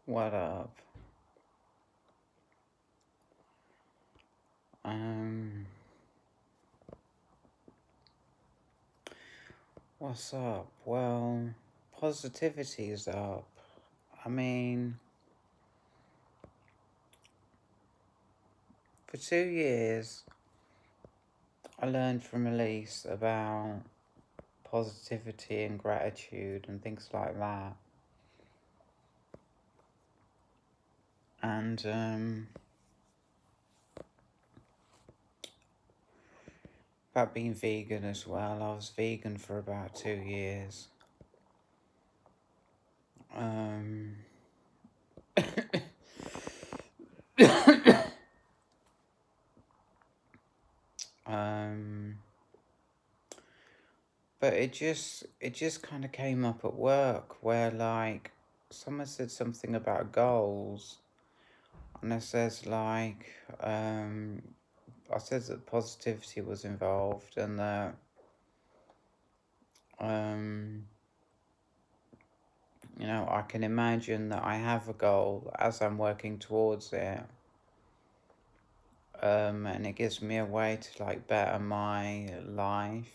What up? Um, what's up? Well, positivity is up. I mean, for 2 years, I learned from Elise about positivity and gratitude and things like that. And, about being vegan as well. I was vegan for about 2 years. Um, um, but it just kind of came up at work where like someone said something about goals, and I says like I said that positivity was involved and that um I can imagine that I have a goal as I'm working towards it, and it gives me a way to like better my life,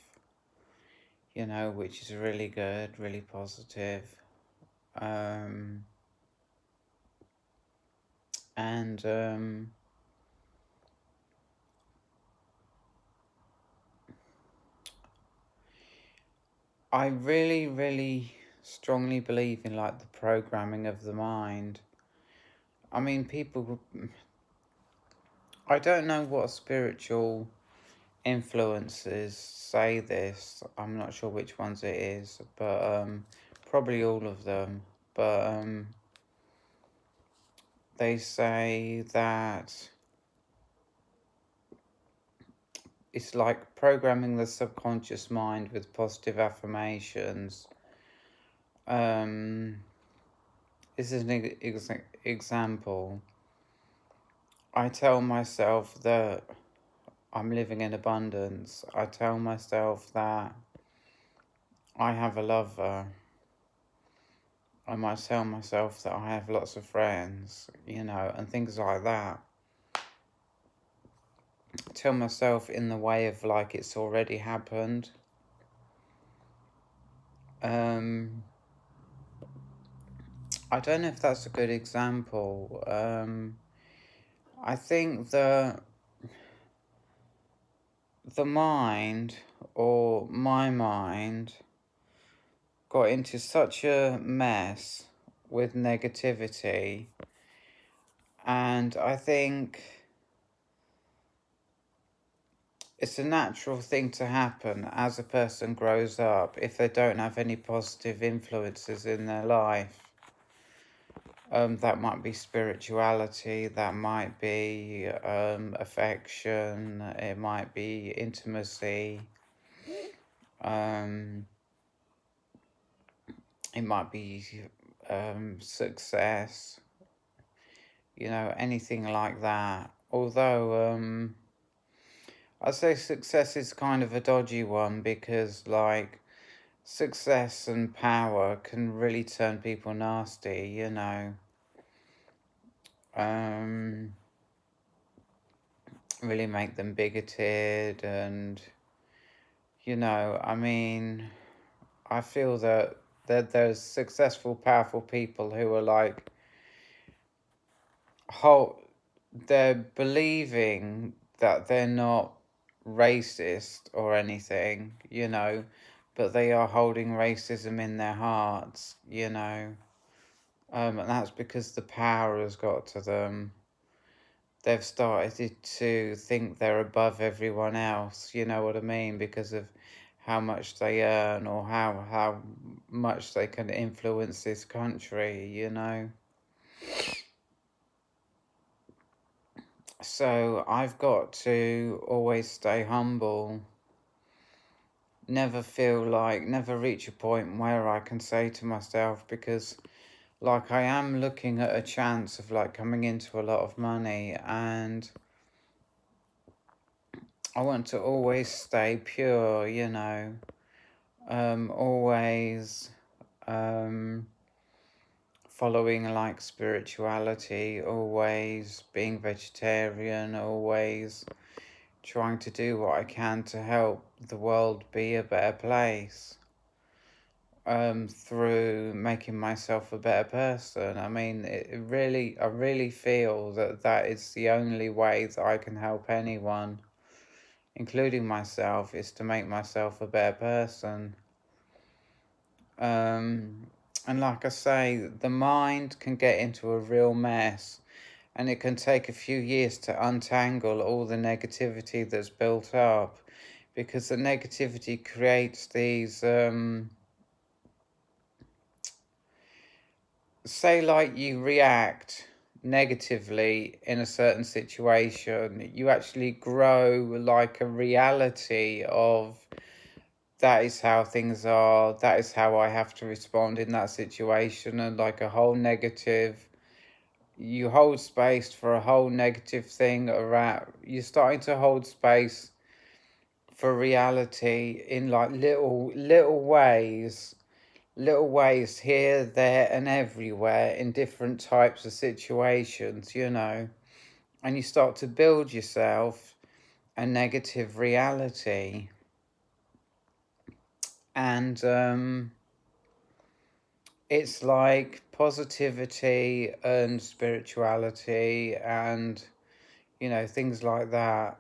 which is really good, really positive. um and I really, really strongly believe in like the programming of the mind. I mean, I don't know what spiritual influences say this. I'm not sure which ones it is, but probably all of them. But they say that it's like programming the subconscious mind with positive affirmations. Um, this is an example. I tell myself that I'm living in abundance. I tell myself that I have a lover. I might tell myself that I have lots of friends, and things like that. Tell myself in the way of like it's already happened. Um, I don't know if that's a good example. I think the mind, or my mind, got into such a mess with negativity, and I think it's a natural thing to happen as a person grows up if they don't have any positive influences in their life. That might be spirituality, that might be affection, it might be intimacy, um, it might be success, anything like that. Although I'd say success is kind of a dodgy one because, like, success and power can really turn people nasty. Um, really make them bigoted and, I mean, I feel that there's successful, powerful people who are like, whole, they're believing that they're not racist or anything, but they are holding racism in their hearts. And that's because the power has got to them. They've started to think they're above everyone else, you know what I mean, because of how much they earn or how much they can influence this country. So I've got to always stay humble, never reach a point where I can say to myself, because like I am looking at a chance of like coming into a lot of money, and I want to always stay pure, always um, following like spirituality, always being vegetarian, always trying to do what I can to help the world be a better place, through making myself a better person. I mean, I really feel that that is the only way that I can help anyone, including myself, is to make myself a better person. Um, and like I say, the mind can get into a real mess, and it can take a few years to untangle all the negativity that's built up, because the negativity creates these, say like you react negatively in a certain situation, you actually grow like a reality of, that is how things are, that is how I have to respond in that situation, and like a whole negative, you hold space for a whole negative thing around, you're starting to hold space for reality in like little ways here, there, and everywhere in different types of situations, you know, and you start to build yourself a negative reality. And it's like positivity and spirituality and, you know, things like that.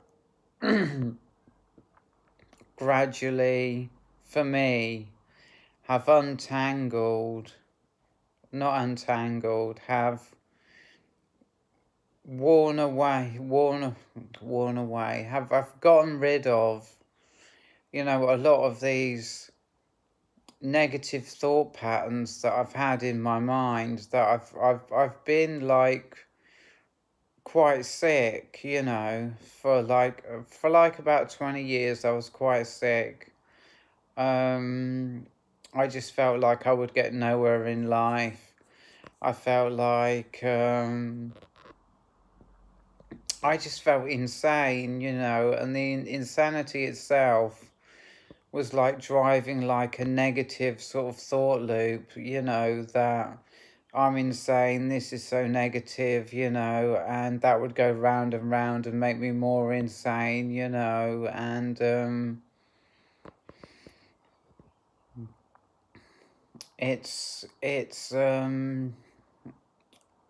Gradually, for me, have untangled, not untangled, have worn away, have I've gotten rid of, you know, a lot of these negative thought patterns that I've had in my mind, that I've been like quite sick, you know, for like about 20 years I was quite sick. I just felt like I would get nowhere in life. I felt like I just felt insane, you know, and the insanity itself was like driving like a negative sort of thought loop, you know, that I'm insane, this is so negative, you know, and that would go round and round and make me more insane, you know, and it's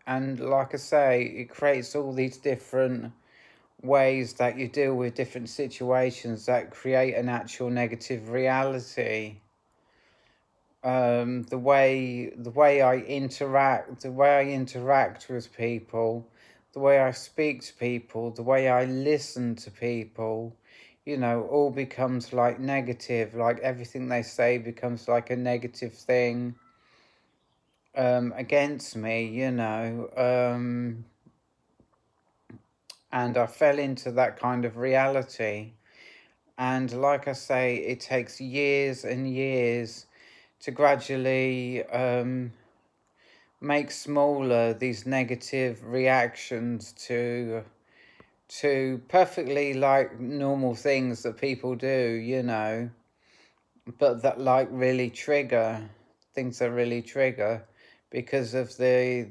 and like I say, it creates all these different ways that you deal with different situations that create an actual negative reality. The way I interact with people, the way I speak to people, the way I listen to people, you know, all becomes like negative. Like everything they say becomes like a negative thing, against me, you know. And I fell into that kind of reality. And like I say, it takes years and years to gradually make smaller these negative reactions to perfectly like normal things that people do, you know, but that like really trigger things that really trigger because of the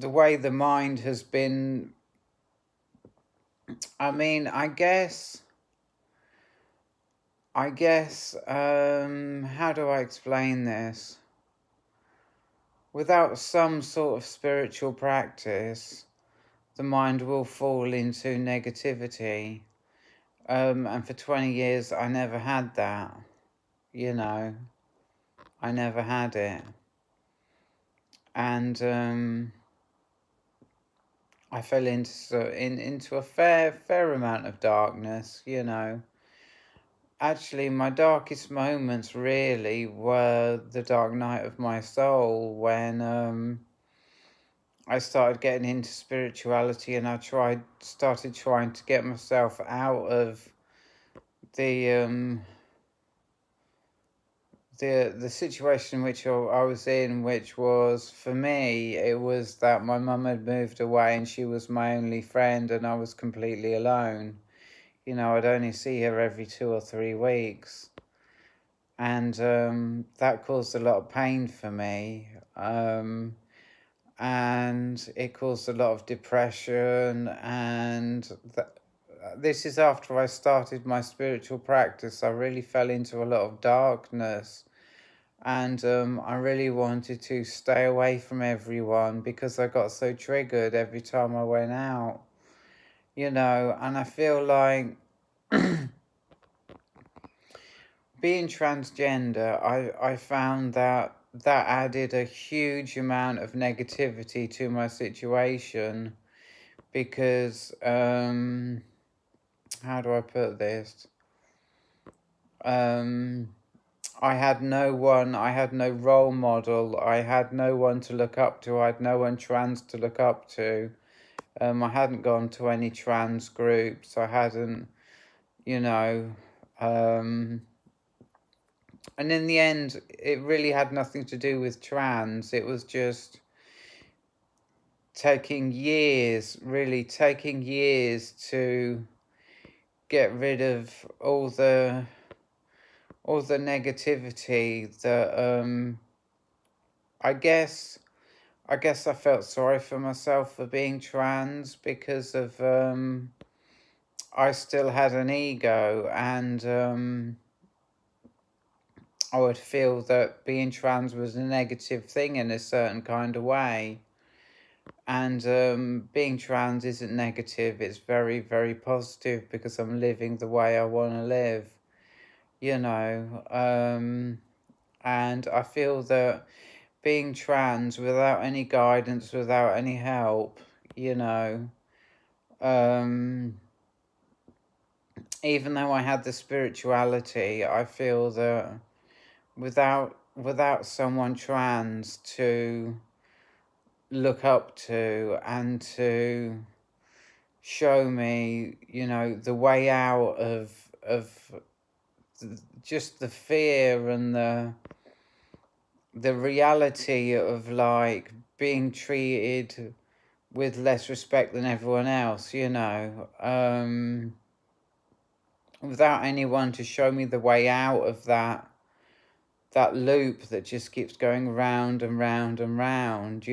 way the mind has been. I mean, how do I explain this? Without some sort of spiritual practice, the mind will fall into negativity. And for 20 years, I never had that, you know, I never had it. And I fell into a fair amount of darkness, you know. Actually, my darkest moments really were the dark night of my soul, when I started getting into spirituality, and started trying to get myself out of the the situation which I was in, which was, for me, it was that my mum had moved away and she was my only friend, and I was completely alone. You know, I'd only see her every 2 or 3 weeks. and that caused a lot of pain for me. And it caused a lot of depression, and this is after I started my spiritual practice. I really fell into a lot of darkness, and I really wanted to stay away from everyone because I got so triggered every time I went out, and I feel like being transgender, I found that added a huge amount of negativity to my situation because, how do I put this? Um, I had no one, I had no role model, I had no one to look up to, I had no one trans to look up to. I hadn't gone to any trans groups, I hadn't, you know, um, and in the end, it really had nothing to do with trans. It was just taking years, really taking years to get rid of all the negativity that I guess I guess I felt sorry for myself for being trans because of I still had an ego, and I would feel that being trans was a negative thing in a certain kind of way. And being trans isn't negative, it's very, very positive because I'm living the way I want to live, you know. And I feel that being trans without any guidance, without any help, you know, um, even though I had the spirituality, I feel that without someone trans to look up to and to show me, the way out of just the fear and the reality of like being treated with less respect than everyone else, without anyone to show me the way out of that loop that just keeps going round and round and round,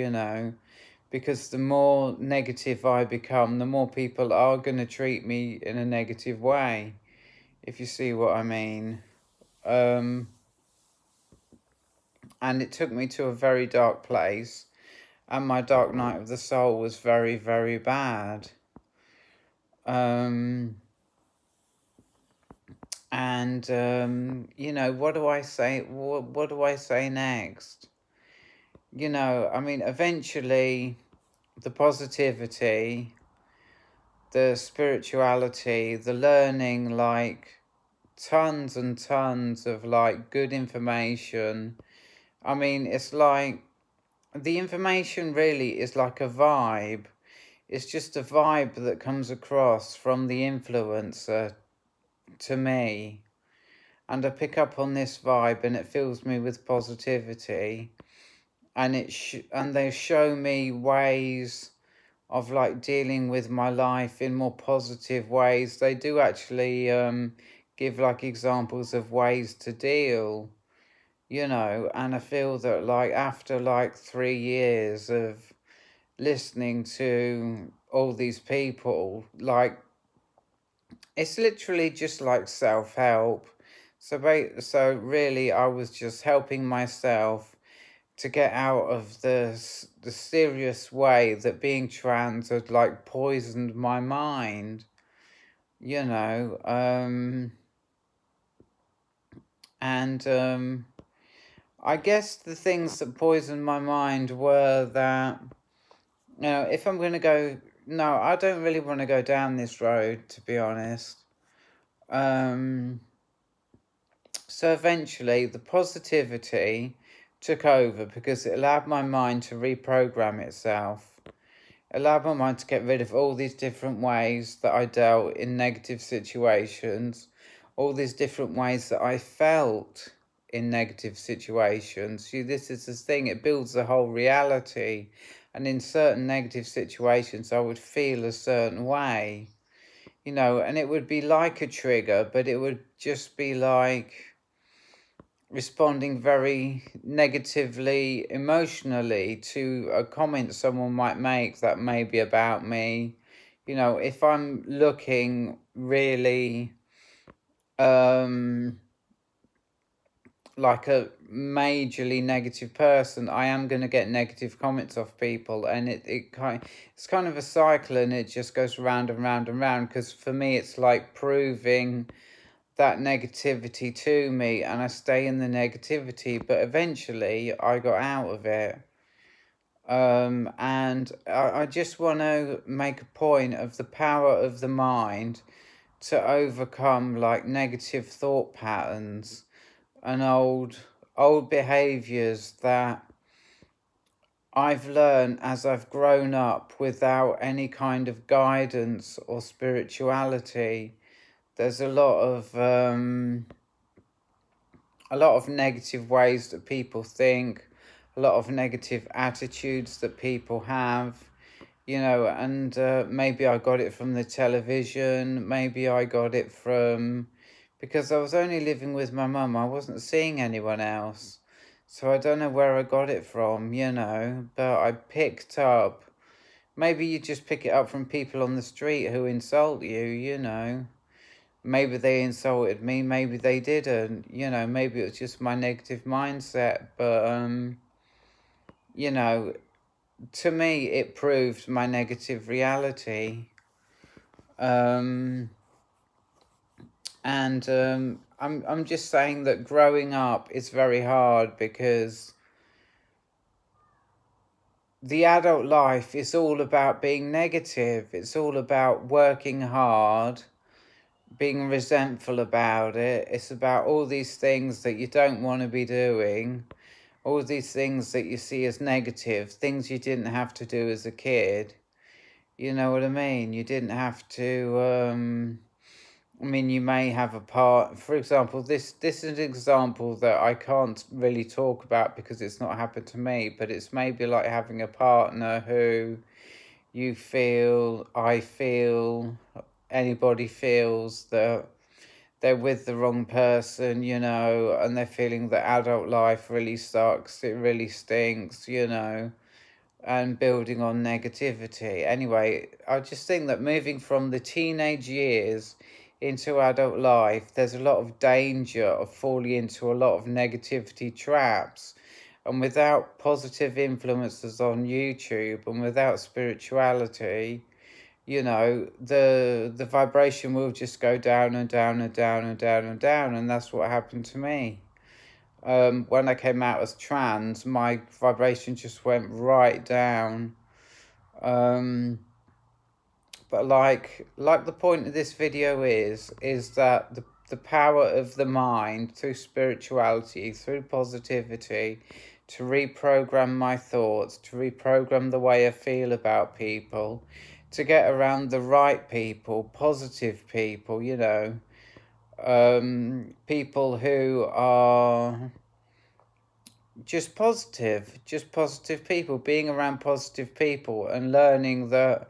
because the more negative I become, the more people are going to treat me in a negative way, if you see what I mean. And it took me to a very dark place, and my dark night of the soul was very, very bad. And what do I say? What do I say next? I mean, eventually, the positivity, the spirituality, the learning, like tons and tons of like good information. I mean, it's like the information really is like a vibe. It's just a vibe that comes across from the influencer to me. And I pick up on this vibe and it fills me with positivity. And and they show me ways of like dealing with my life in more positive ways. They do actually give like examples of ways to deal, and I feel that like after like 3 years of listening to all these people, like it's literally just like self-help. So really I was just helping myself to get out of the serious way that being trans had like poisoned my mind, you know. And I guess the things that poisoned my mind were that, if I'm going to go, no, I don't really want to go down this road, to be honest. So eventually the positivity took over because it allowed my mind to reprogram itself. It allowed my mind to get rid of all these different ways that I dealt in negative situations, all these different ways that I felt in negative situations. See, this is the thing, it builds the whole reality. And in certain negative situations, I would feel a certain way, and it would be like a trigger, but it would just be like, responding very negatively emotionally to a comment someone might make that may be about me. You know, if I'm looking really um like a majorly negative person, I am going to get negative comments off people, and it's kind of a cycle, and it just goes round and round and round, because for me it's like proving that negativity to me, and I stay in the negativity, but eventually I got out of it. And I just want to make a point of the power of the mind to overcome like negative thought patterns and old behaviors that I've learned as I've grown up without any kind of guidance or spirituality. There's a lot of negative ways that people think, a lot of negative attitudes that people have, you know, and maybe I got it from the television, maybe I got it from, because I was only living with my mum, I wasn't seeing anyone else. So I don't know where I got it from, you know, but I picked up, maybe you just pick it up from people on the street who insult you, you know. Maybe they insulted me, maybe they didn't, you know, maybe it was just my negative mindset, but you know, to me it proved my negative reality. Um and I'm just saying that growing up is very hard, because the adult life is all about being negative. It's all about working hard, being resentful about it. It's about all these things that you don't want to be doing, all these things that you see as negative, things you didn't have to do as a kid. You know what I mean? You didn't have to, I mean, you may have a part, for example, this is an example that I can't really talk about because it's not happened to me, but it's maybe like having a partner who you feel, I feel, anybody feels that they're with the wrong person, you know, and they're feeling that adult life really sucks, it really stinks, you know, and building on negativity. Anyway, I just think that moving from the teenage years into adult life, there's a lot of danger of falling into a lot of negativity traps. And without positive influences on YouTube and without spirituality, you know, the vibration will just go down and down and down and down and down, and that's what happened to me. When I came out as trans, my vibration just went right down. Um, but like the point of this video is that the power of the mind through spirituality, through positivity, to reprogram my thoughts, to reprogram the way I feel about people, to get around the right people, positive people, you know, people who are just positive people, being around positive people and learning that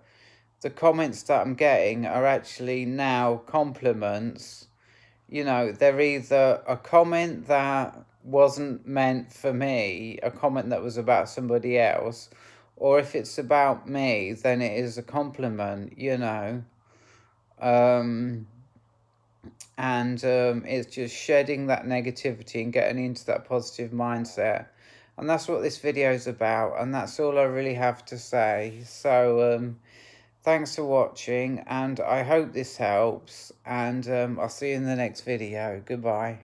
the comments that I'm getting are actually now compliments. You know, they're either a comment that wasn't meant for me, a comment that was about somebody else, or if it's about me, then it is a compliment, you know. Um, and it's just shedding that negativity and getting into that positive mindset. And that's what this video is about, and that's all I really have to say. So, thanks for watching, and I hope this helps, and I'll see you in the next video. Goodbye.